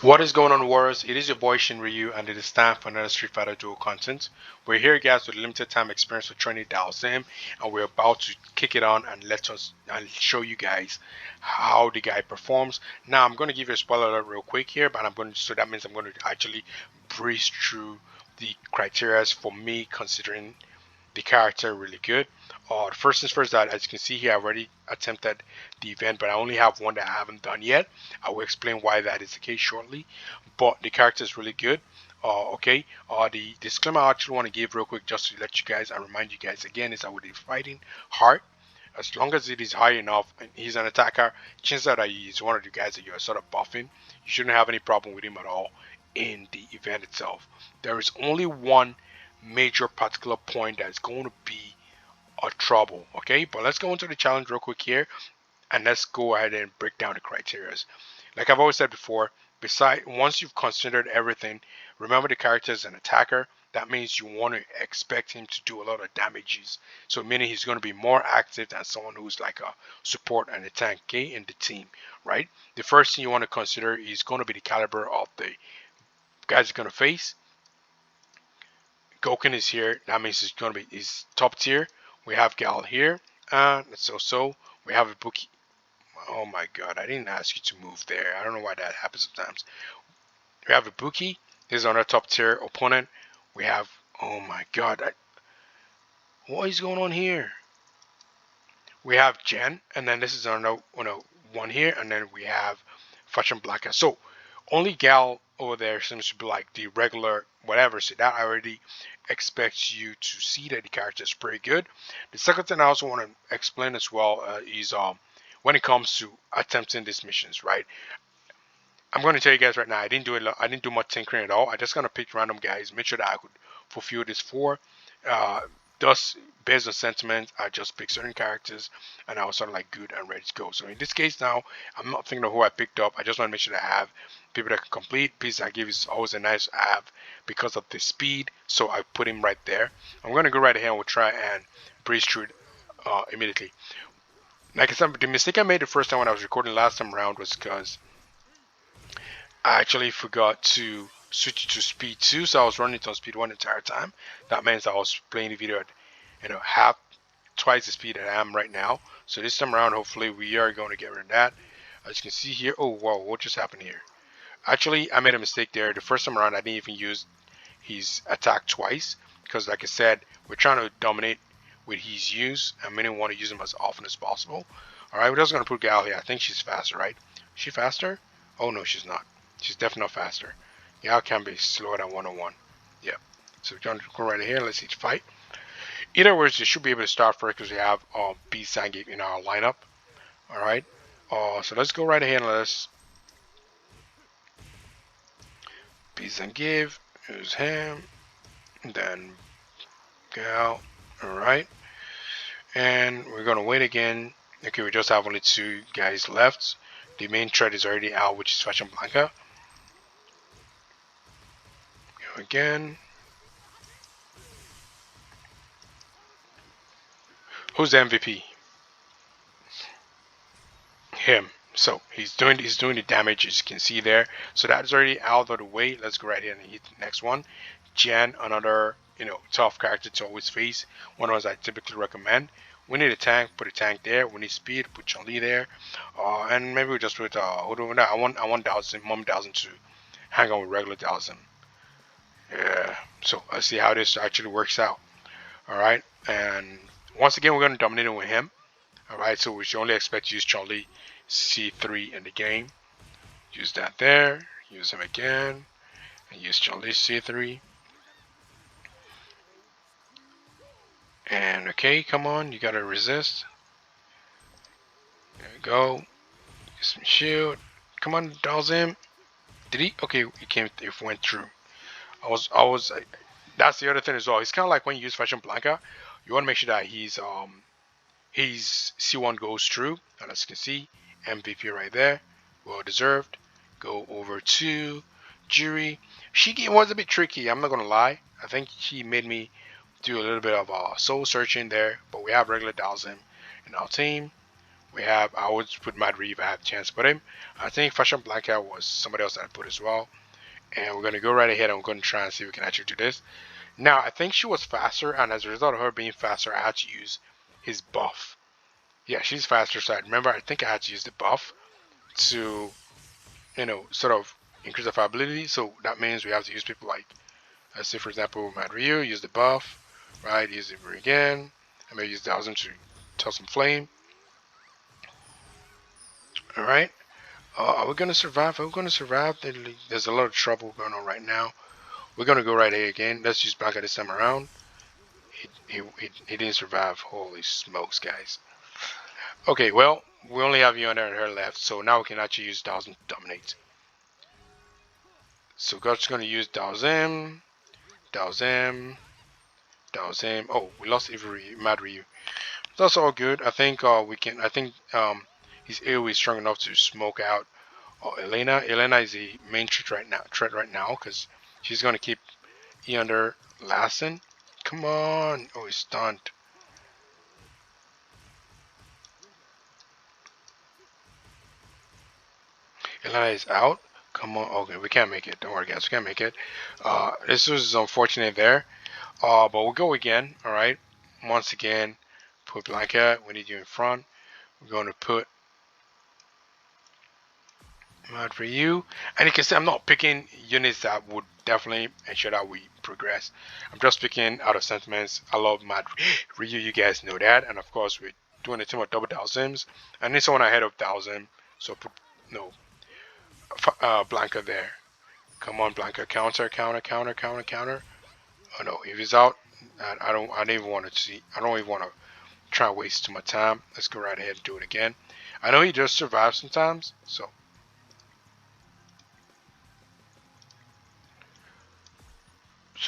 What is going on, Warriors? It is your boy Shin Ryu, and it is time for another Street Fighter Duel content. We're here, guys, with limited time experience with training Dhalsim, and we're about to kick it on and let us and show you guys how the guy performs. Now, I'm going to give you a spoiler alert real quick here, but so that means I'm going to actually breeze through the criteria for me considering the character really good. The first things first, that as you can see here, I've already attempted the event, but I only have one that I haven't done yet. I will explain why that is the case shortly. But the character is really good. Okay. The disclaimer I actually want to give real quick, just to let you guys and remind you guys again, is that with the fighting heart, as long as it is high enough and he's an attacker, chances are that he's one of the guys that you're sort of buffing. You shouldn't have any problem with him at all in the event itself. There is only one major particular point that's going to be a trouble. Okay, but let's go into the challenge real quick here, and let's go ahead and break down the criteria. Like I've always said before, once you've considered everything, remember the character is an attacker. That means you want to expect him to do a lot of damages. So meaning he's going to be more active than someone who's like a support and a tank, okay, in the team, right? The first thing you want to consider is going to be the caliber of the guys you're going to face. Goken is here. That means it's going to be his top tier. We have Gal here. So we have a Bookie. Oh my god, I didn't ask you to move there. I don't know why that happens sometimes. We have a Buki. This is another top tier opponent. We have, oh my god, what is going on here? We have Jen, and then this is another one here, and then we have Fashion Blanca. So only Gal over there seems to be like the regular whatever. So that already expects you to see that the character is pretty good. The second thing I also want to explain as well is when it comes to attempting these missions, right? I'm going to tell you guys right now, I didn't do much tinkering at all. I just kind of picked random guys, made sure that I could fulfill this four. Uh, Thus, based on sentiment, I just picked certain characters, and I was sort of like good and ready to go. So in this case now, I'm not thinking of who I picked up. I just want to make sure that I have people that can complete. Piece I give is always a nice have because of the speed. So I put him right there. I'm going to go right ahead and we'll try and breeze through it immediately. Like I said, the mistake I made the first time when I was recording last time around was because I actually forgot to switch to speed 2, so I was running it on speed 1 the entire time. That means I was playing the video at half twice the speed that I am right now. So this time around, hopefully we are going to get rid of that. As you can see here, oh wow, what just happened here? Actually, I made a mistake there. The first time around, I didn't even use his attack twice because, like I said, we're trying to dominate with his use, and we didn't want to use him as often as possible. All right, we're just going to put Gal here. I think she's faster, right? Is she faster? Oh no, she's not. She's definitely not faster. Gal can be slower than 101. Yeah. So we're going to go right here. Let's see fight. Either way, you should be able to start first because we have B Sangate in our lineup. All right. So let's go right ahead and let's B Zangief. Here's him. And then Gal. All right. And we're gonna wait again. Okay, we just have only two guys left. The main threat is already out, which is Fashion Blanca. Go again. Who's the MVP? Him. So he's doing the damage, as you can see there. So that's already out of the way. Let's go right here and hit the next one. Jan, another tough character to always face. One of those I typically recommend. We need a tank, put a tank there. We need speed, put Chun-Li there. And maybe we just put I want Dhalsim, Mom Dhalsim to hang on with regular Dhalsim. Yeah. So let's see how this actually works out. All right. And once again, we're going to dominate it with him. All right. So we should only expect to use Chun-Li C3 in the game. Use that there. Use him again. And use Chun-Li C3. And okay, come on. You got to resist. There we go. Get some shield. Come on, Dhalsim. Did he? Okay, he came. It went through. I was. That's the other thing as well. It's kind of like when you use Fashion Blanca, you want to make sure that his C1 goes through. And as you can see, MVP right there, well deserved. Go over to Jury. She was a bit tricky. I'm not gonna lie. I think she made me do a little bit of soul searching there. But we have regular Dhalsim in our team. We have, I would put Madrid if I have a chance to put him. I think Fashion Blanca was somebody else that I put as well. And we're going to go right ahead and we're going to try and see if we can actually do this. Now, I think she was faster, and as a result of her being faster, I had to use his buff. Yeah, she's faster, so I remember I think I had to use the buff to, sort of increase the ability. So that means we have to use people like, let's say, for example, Mad Ryu, use the buff, right? Use it again. I may use Dhalsim to tell some flame. All right. Are we gonna survive? Are we gonna survive? There's a lot of trouble going on right now. We're gonna go right here again. Let's use Blanca this time around. He didn't survive. Holy smokes, guys. Okay, well, we only have Yonder and her left, so now we can actually use Dhalsim to dominate. So we're just gonna use Dhalsim, Dhalsim, Dhalsim. Oh, we lost Ivory, Mad Ryu. That's all good. I think we can. I think his AoE is strong enough to smoke out Elena. Elena is the main threat right now. Because she's gonna keep E under Lassen. Come on! Oh, he's stunned. Elena is out. Come on. Okay, we can't make it. Don't worry, guys. We can't make it. This was unfortunate there. But we'll go again. All right. Once again, put Blanca. We need you in front. We're going to put Mad for you. And you can see I'm not picking units that would definitely ensure that we progress. I'm just picking out of sentiments. I love Mad Ryu, you guys know that. And of course, we're doing a team of double Dhalsims. I need someone ahead of Dhalsim. So put no Blanca there. Come on, Blanca. Counter, counter, counter, counter, counter. Oh no, if he's out, I don't even want to see. I don't even want to try to waste too much time. Let's go right ahead and do it again. I know he does survive sometimes, so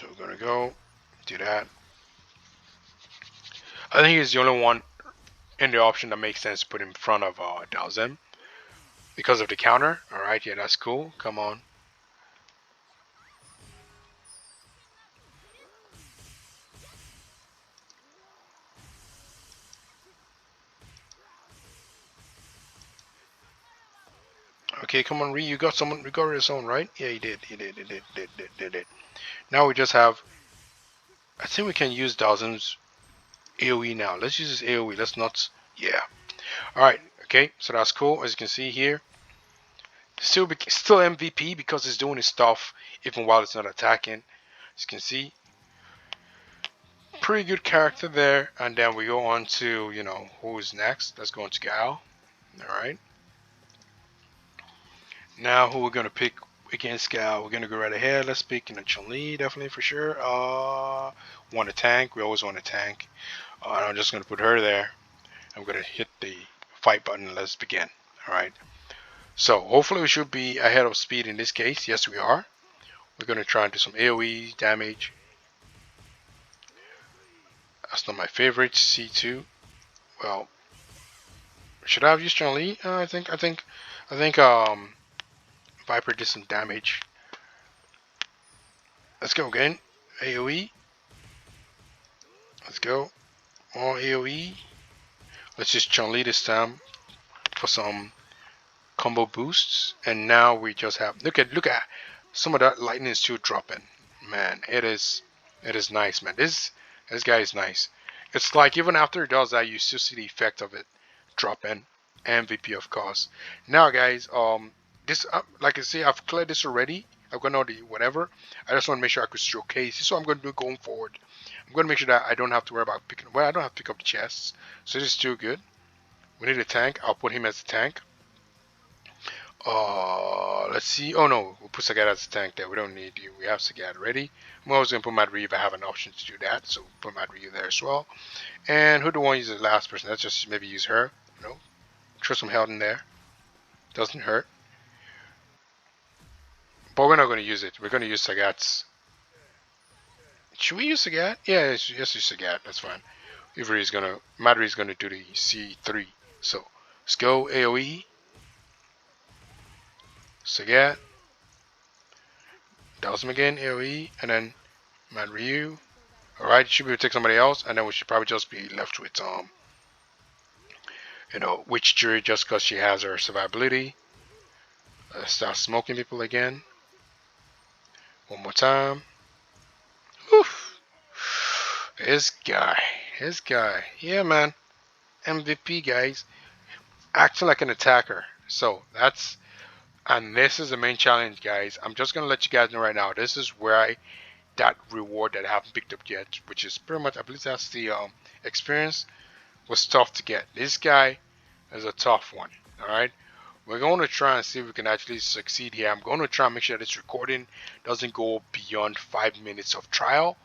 we're gonna go do that. I think he's the only one in the option that makes sense to put in front of Dhalsim because of the counter. All right, yeah, that's cool. Come on. Okay, come on, Ree. You got someone. You got rid of someone, right? Yeah, he did. He did. He did. Now we just have. I think we can use Dhalsim's AOE now. Let's use his AOE. Let's not. Yeah. All right. Okay. So that's cool. As you can see here, still MVP because it's doing his stuff even while it's not attacking. As you can see, pretty good character there. And then we go on to who's next. Let's go on to Gal. All right. Now who we're gonna pick against Gal? We're gonna go right ahead. Let's pick Chun-Li definitely for sure. Want a tank? We always want a tank. I'm just gonna put her there. I'm gonna hit the fight button. Let's begin. All right. So hopefully we should be ahead of speed in this case. Yes, we are. We're gonna try and do some AOE damage. That's not my favorite. C2. Well, should I have used Chun-Li? I think Viper did some damage. Let's go again. AOE. Let's go. More AOE. Let's just Chun-Li this time for some combo boosts. And now we just have look at some of that lightning still dropping. Man, it is nice, man. This guy is nice. It's like even after it does that, you still see the effect of it dropping. MVP of course. Now guys, this like I say, I've cleared this already. I've got all the whatever. I just want to make sure I could showcase. This is what I'm going to do going forward. I'm going to make sure that I don't have to worry about picking. Well, I don't have to pick up the chests, so this is still good. We need a tank. I'll put him as a tank. Let's see. Oh no, we'll put Sagat as a tank there. We don't need you. We have Sagat ready. I'm always gonna put Madri if I have an option to do that. So put Madri there as well. And who do I want to use as the last person? Let's just maybe use her. No, throw some health in there. Doesn't hurt. But we're not gonna use it. We're gonna use Sagat's. Should we use Sagat? Yeah, let's use Sagat. That's fine. Ivory is gonna. Madri is gonna do the C3. So let's go AOE. Sagat. Dhalsim again, AoE, and then Mad Ryu. Alright, should be able to take somebody else, and then we should probably just be left with Witch Jury just because she has her survivability. Let's start smoking people again. One more time. Oof. This guy. This guy. Yeah, man. MVP, guys. Acting like an attacker. So that's and this is the main challenge, guys. I'm just gonna let you guys know right now. This is where I that reward that I haven't picked up yet, which is pretty much I believe that's the experience was tough to get. This guy is a tough one. All right. We're going to try and see if we can actually succeed here. I'm going to try and make sure this recording doesn't go beyond 5 minutes of trial.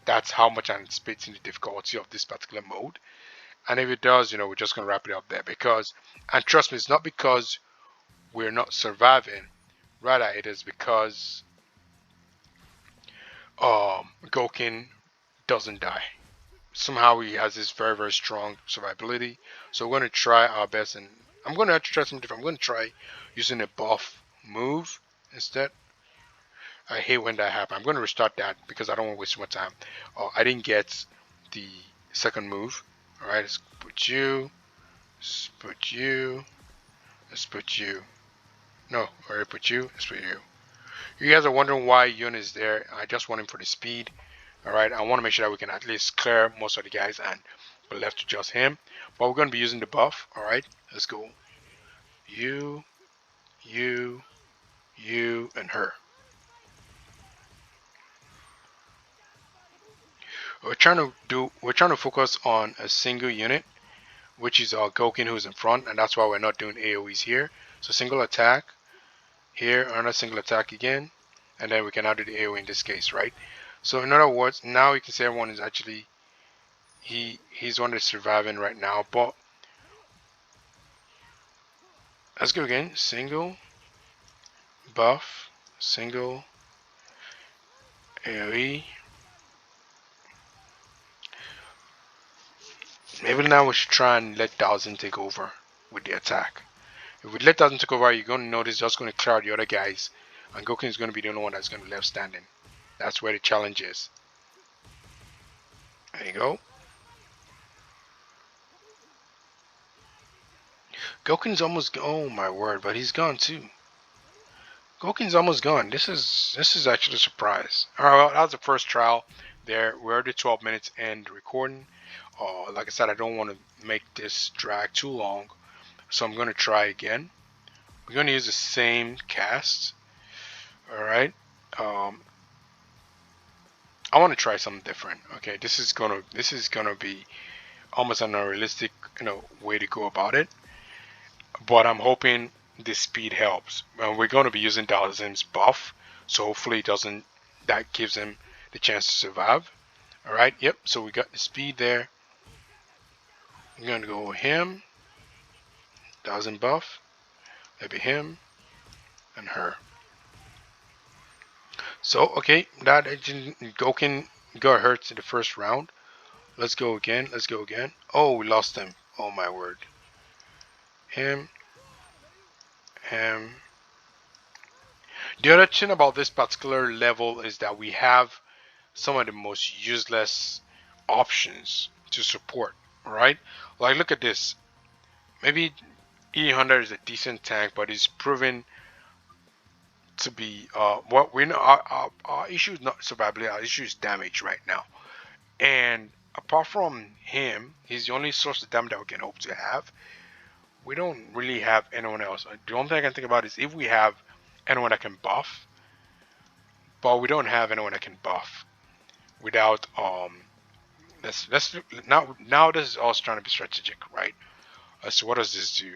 That's how much I'm anticipating the difficulty of this particular mode. And if it does, we're just going to wrap it up there because, and trust me, it's not because we're not surviving. Rather, it is because Gokin doesn't die. Somehow he has this very, very strong survivability. So we're going to try our best, and I'm going to have to try something different. I'm going to try using a buff move instead. I hate when that happens. I'm going to restart that because I don't want to waste more time. Oh, I didn't get the second move. All right, let's put you. Let's put you. Let's put you. No, I already put you. Let's put you. You guys are wondering why Yun is there. I just want him for the speed. All right, I want to make sure that we can at least clear most of the guys and we're left to just him. But we're going to be using the buff. All right, let's go. You, you, you, and her. We're trying to focus on a single unit, which is our Gokin who's in front, and that's why we're not doing AoEs here. So single attack here, another single attack again, and then we can now do the AoE in this case, right? So in other words, now you can say everyone is actually he's one that's surviving right now. But let's go again. Single buff, single AoE. Maybe now we should try and let Dhalsim take over with the attack. If we let Dhalsim take over, you're going to notice just going to clear out the other guys, and Gokin is going to be the only one that's going to be left standing. That's where the challenge is. There you go. Gokin's almost. Oh my word! But he's gone too. Gokin's almost gone. This is actually a surprise. All right, well, that was the first trial. There, we're already 12 minutes in the recording. Like I said, I don't want to make this drag too long, so I'm going to try again. We're going to use the same cast. All right. I want to try something different. Okay, this is gonna be almost an unrealistic, way to go about it. But I'm hoping the speed helps. We're going to be using Dhalsim's buff, so hopefully it doesn't. That gives him the chance to survive. All right. Yep. So we got the speed there. I'm gonna go with him. Dhalsim buff. Maybe him and her. So okay, that Gokin got hurt in the first round. Let's go again. Let's go again. Oh, we lost him. Oh my word. Him. Him. The other thing about this particular level is that we have some of the most useless options to support, right? Like look at this. Maybe E100 is a decent tank, but it's proven to be what we know our issue is not survivability, our issue is damage right now. And apart from him, he's the only source of damage that we can hope to have. We don't really have anyone else. The only thing I can think about is if we have anyone that can buff, but we don't have anyone that can buff without let's now this is also trying to be strategic, right? So what does this do?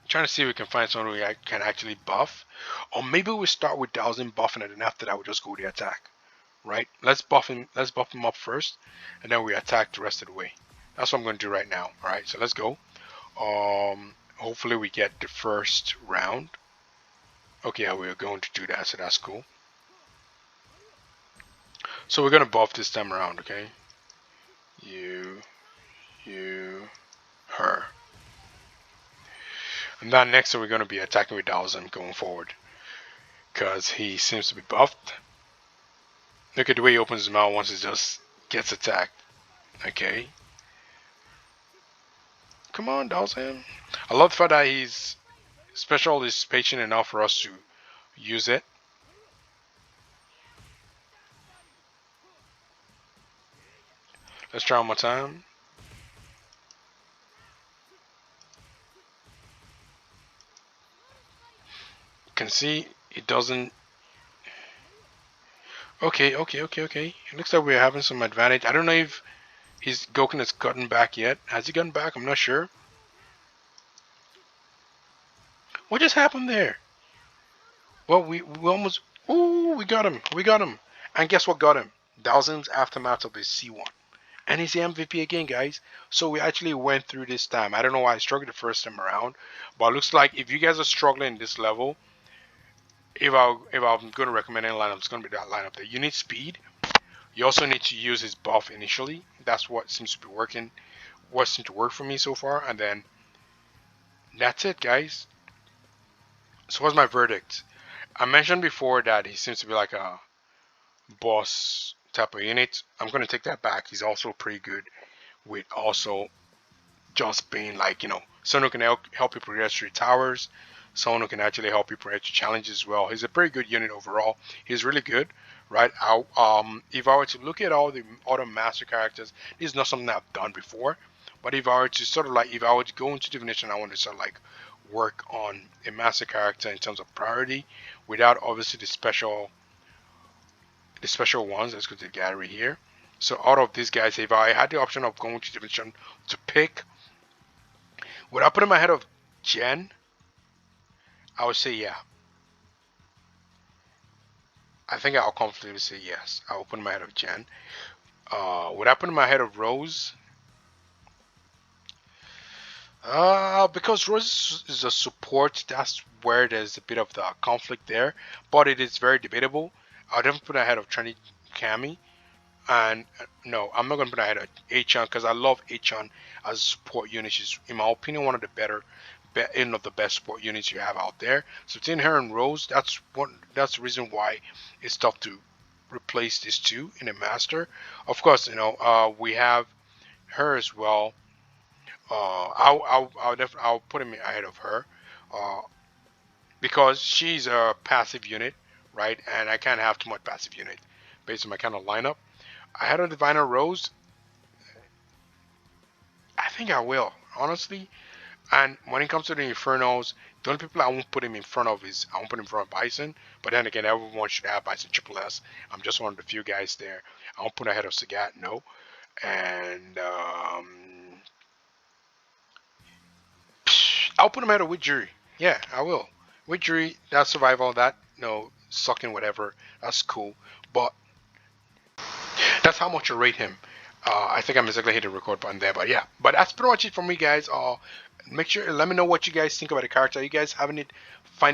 Trying to see if we can find someone who can actually buff, or maybe we start with Dhalsim buffing it, and after that we just go to the attack, right? Let's buff him. Let's buff him up first, and then we attack the rest of the way. That's what I'm going to do right now. All right, so let's go. Hopefully we get the first round. Okay, yeah, we're going to do that, so that's cool. So we're going to buff this time around, okay? You, her. And then next we're going to be attacking with Dhalsim going forward, because he seems to be buffed. Look at the way he opens his mouth once he just gets attacked. Okay. Come on, Dhalsim. I love the fact that he's special is patient enough for us to use it. Let's try one more time. Can see it doesn't. Okay, okay, okay, okay. It looks like we're having some advantage. I don't know if his Goken has gotten back yet. Has he gotten back? I'm not sure. What just happened there? Well, we almost. Ooh, we got him. We got him. And guess what got him? Dhalsim's aftermath of his C1. And he's the MVP again, guys. So we actually went through this time. I don't know why I struggled the first time around, but it looks like if you guys are struggling this level, if I'm going to recommend any lineup, it's going to be that lineup there. You need speed. You also need to use his buff initially. That's what seems to be working. What seemed to work for me so far, and then that's it, guys. So what's my verdict? I mentioned before that he seems to be like a boss type of unit. I'm going to take that back. He's also pretty good with also just being like, someone who can help you progress through towers, someone who can actually help you progress through challenges as well. He's a pretty good unit overall. He's really good, right? If I were to look at all the other master characters, this is not something I've done before. But if I were to sort of like, if I were to go into divination, I want to sort of like work on a master character in terms of priority, without obviously the special ones. Let's go to the gallery here. So out of these guys, if I had the option of going to divination to pick, would I put him ahead of Jen? I would say yeah. I think I'll comfortably say yes. I will put him ahead of Jen. Would I put him ahead of Rose? Because Rose is a support, that's where there's a bit of the conflict there. But it is very debatable. I'll definitely put him ahead of Trinity Kami. And no, I'm not going to put ahead of Achan because I love Achan as a support unit. She's, in my opinion, one of the better, the best support units you have out there. So between her and Rose, that's the reason why it's tough to replace these two in a master. Of course, we have her as well. I'll put him ahead of her, uh, because she's a passive unit, right? And I can't have too much passive unit based on my kind of lineup. I had a Diviner Rose. I think I will, honestly. And when it comes to the Infernos, the only people I won't put him in front of is I won't put him in front of Bison. But then again, everyone should have Bison Triple S. I'm just one of the few guys there. I won't put ahead of Sagat, no. And I'll put him ahead of Widgery. Yeah, I will. Widgery, that survival, that sucking whatever, that's cool. But that's how much you rate him. I think I mistakenly hit the record button there, but yeah. But that's pretty much it for me, guys. Make sure let me know what you guys think about the character. Are you guys finding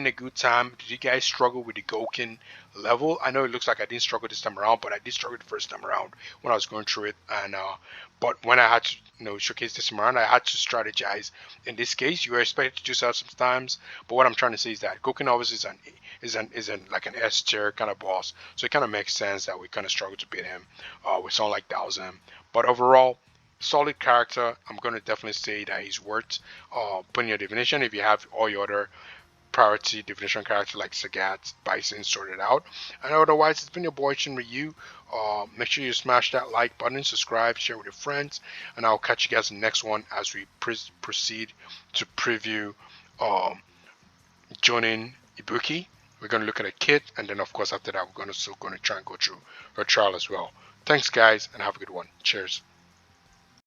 a good time? Did you guys struggle with the Goken level? I know it looks like I didn't struggle this time around, but I did struggle the first time around when I was going through it. And but when I had to showcase this time around, I had to strategize. In this case, you are expected to do so sometimes, but what I'm trying to say is that Goken obviously is an like an S tier kind of boss, so it kind of makes sense that we kind of struggle to beat him with someone like Dhalsim. But overall, solid character. I'm going to definitely say that he's worth putting your divination if you have all your other priority divination characters like Sagat, Bison sorted out. And otherwise, it's been your boy Shin Ryu. Make sure you smash that like button, subscribe, share with your friends, and I'll catch you guys in the next one as we proceed to preview joining Ibuki. We're going to look at a kit, and then of course after that we're still going to try and go through her trial as well. Thanks guys, and have a good one. Cheers.